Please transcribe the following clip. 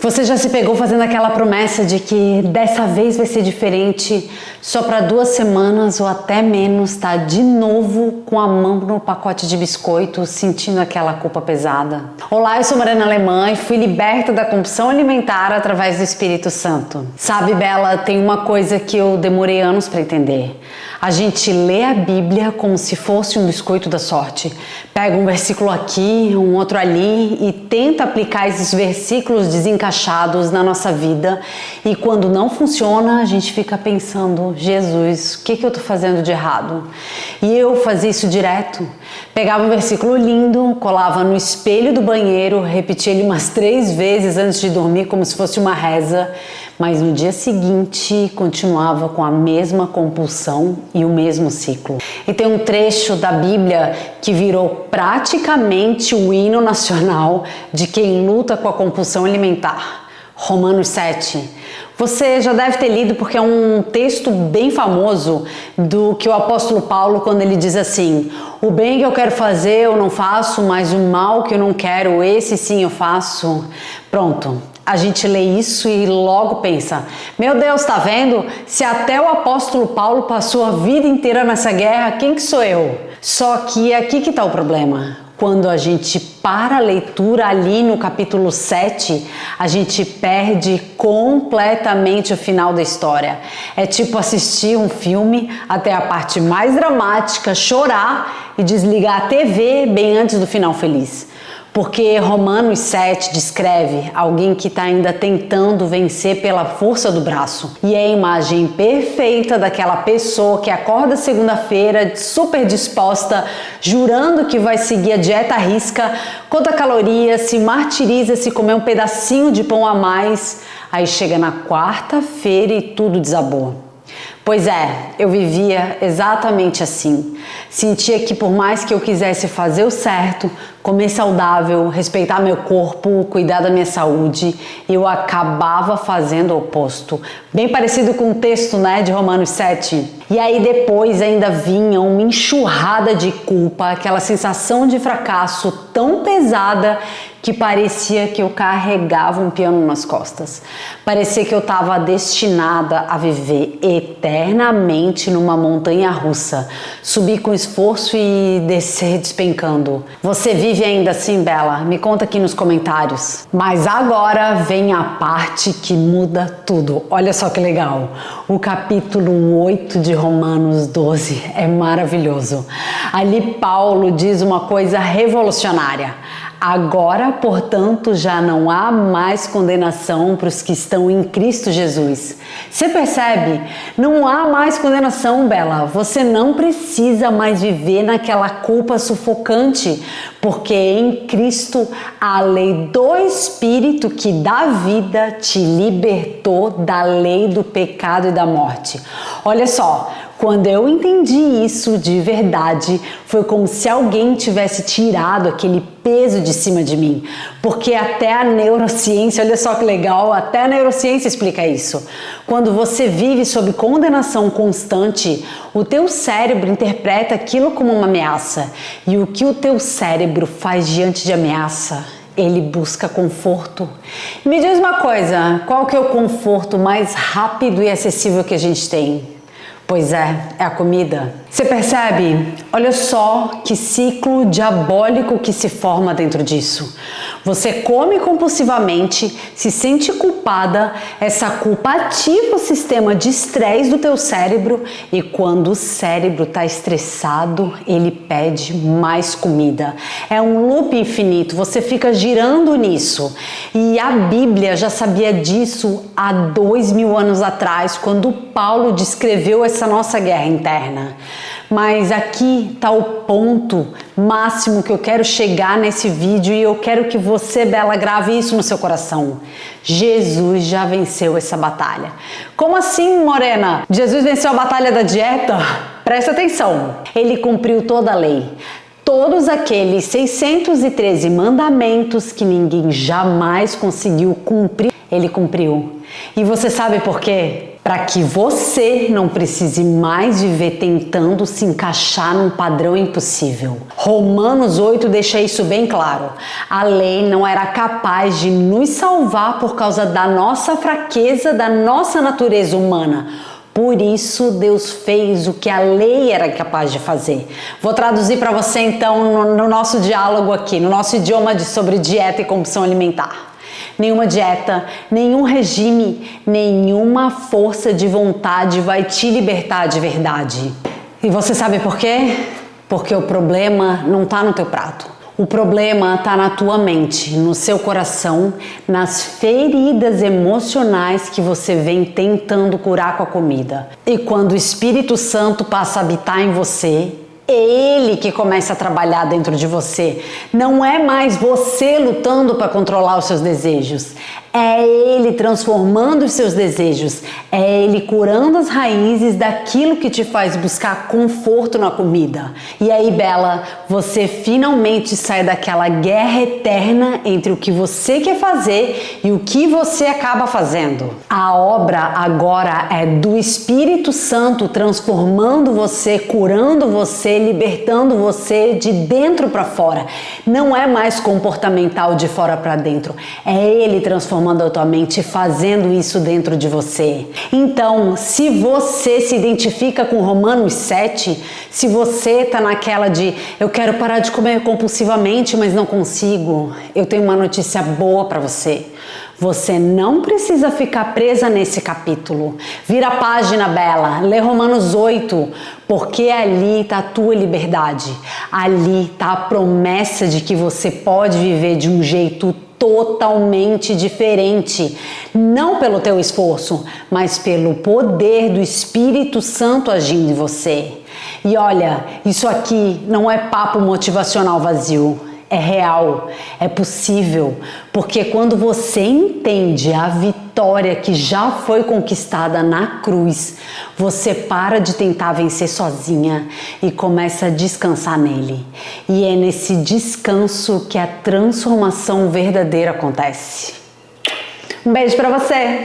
Você já se pegou fazendo aquela promessa de que dessa vez vai ser diferente, só para 2 semanas ou até menos tá de novo com a mão no pacote de biscoito, sentindo aquela culpa pesada? Olá, eu sou Mariana Alemã e fui liberta da compulsão alimentar através do Espírito Santo. Sabe, Bela, tem uma coisa que eu demorei anos para entender. A gente lê a Bíblia como se fosse um biscoito da sorte. Pega um versículo aqui, um outro ali e tenta aplicar esses versículos desencaixados na nossa vida. E quando não funciona, a gente fica pensando, Jesus, o que eu tô fazendo de errado? E eu fazia isso direto. Pegava um versículo lindo, colava no espelho do banheiro, repetia ele umas 3 vezes antes de dormir como se fosse uma reza. Mas no dia seguinte continuava com a mesma compulsão e o mesmo ciclo. E tem um trecho da Bíblia que virou praticamente o hino nacional de quem luta com a compulsão alimentar. Romanos 7. Você já deve ter lido porque é um texto bem famoso do que o apóstolo Paulo, quando ele diz assim: o bem que eu quero fazer eu não faço, mas o mal que eu não quero, esse sim eu faço. Pronto. A gente lê isso e logo pensa, meu Deus, tá vendo? Se até o apóstolo Paulo passou a vida inteira nessa guerra, quem que sou eu? Só que aqui que tá o problema. Quando a gente para a leitura ali no capítulo 7, a gente perde completamente o final da história. É tipo assistir um filme até a parte mais dramática, chorar e desligar a TV bem antes do final feliz. Porque Romanos 7 descreve alguém que está ainda tentando vencer pela força do braço. E é a imagem perfeita daquela pessoa que acorda segunda-feira super disposta, jurando que vai seguir a dieta à risca, conta calorias, se martiriza se comer um pedacinho de pão a mais, aí chega na quarta-feira e tudo desabou. Pois é, eu vivia exatamente assim. Sentia que por mais que eu quisesse fazer o certo, comer saudável, respeitar meu corpo, cuidar da minha saúde, eu acabava fazendo o oposto. Bem parecido com o texto, de Romanos 7. E aí depois ainda vinha uma enxurrada de culpa, aquela sensação de fracasso tão pesada que parecia que eu carregava um piano nas costas. Parecia que eu estava destinada a viver eternamente numa montanha russa, subir com esforço e descer despencando. Você vive ainda assim, Bela? Me conta aqui nos comentários. Mas agora vem a parte que muda tudo. Olha só que legal. O capítulo 8 de Romanos 12 é maravilhoso. Ali Paulo diz uma coisa revolucionária. Agora, portanto, já não há mais condenação para os que estão em Cristo Jesus. Você percebe? Não há mais condenação, Bela. Você não precisa mais viver naquela culpa sufocante, porque em Cristo a lei do Espírito que dá vida te libertou da lei do pecado e da morte. Olha só. Quando eu entendi isso de verdade, foi como se alguém tivesse tirado aquele peso de cima de mim. Porque até a neurociência, olha só que legal, até a neurociência explica isso. Quando você vive sob condenação constante, o teu cérebro interpreta aquilo como uma ameaça. E o que o teu cérebro faz diante de ameaça? Ele busca conforto. Me diz uma coisa, qual que é o conforto mais rápido e acessível que a gente tem? Pois é a comida. Você percebe? Olha só que ciclo diabólico que se forma dentro disso. Você come compulsivamente, se sente culpada, essa culpa ativa o sistema de estresse do teu cérebro e quando o cérebro está estressado, ele pede mais comida. É um loop infinito, você fica girando nisso. E a Bíblia já sabia disso há 2000 anos atrás, quando Paulo descreveu essa nossa guerra interna. Mas aqui está o ponto máximo que eu quero chegar nesse vídeo e eu quero que você, Bela, grave isso no seu coração. Jesus já venceu essa batalha. Como assim, Morena? Jesus venceu a batalha da dieta? Presta atenção. Ele cumpriu toda a lei. Todos aqueles 613 mandamentos que ninguém jamais conseguiu cumprir, ele cumpriu. E você sabe por quê? para que você não precise mais viver tentando se encaixar num padrão impossível. Romanos 8 deixa isso bem claro. A lei não era capaz de nos salvar por causa da nossa fraqueza, da nossa natureza humana. Por isso Deus fez o que a lei era capaz de fazer. Vou traduzir para você então no nosso diálogo aqui, no nosso idioma sobre dieta e compulsão alimentar. Nenhuma dieta, nenhum regime, nenhuma força de vontade vai te libertar de verdade. E você sabe por quê? Porque o problema não está no teu prato. O problema está na tua mente, no seu coração, nas feridas emocionais que você vem tentando curar com a comida. E quando o Espírito Santo passa a habitar em você, é ele que começa a trabalhar dentro de você. Não é mais você lutando para controlar os seus desejos. É ele transformando os seus desejos. É ele curando as raízes daquilo que te faz buscar conforto na comida. E aí, Bela, você finalmente sai daquela guerra eterna entre o que você quer fazer e o que você acaba fazendo. A obra agora é do Espírito Santo transformando você, curando você, libertando você de dentro para fora. Não é mais comportamental de fora para dentro. É ele transformando a tua mente, fazendo isso dentro de você. Então, se você se identifica com Romanos 7, se você tá naquela de eu quero parar de comer compulsivamente, mas não consigo, eu tenho uma notícia boa para você. Você não precisa ficar presa nesse capítulo. Vira a página, Bela. Lê Romanos 8, porque ali está a tua liberdade. Ali está a promessa de que você pode viver de um jeito totalmente diferente. Não pelo teu esforço, mas pelo poder do Espírito Santo agindo em você. E olha, isso aqui não é papo motivacional vazio. É real, é possível, porque quando você entende a vitória que já foi conquistada na cruz, você para de tentar vencer sozinha e começa a descansar nele. E é nesse descanso que a transformação verdadeira acontece. Um beijo pra você!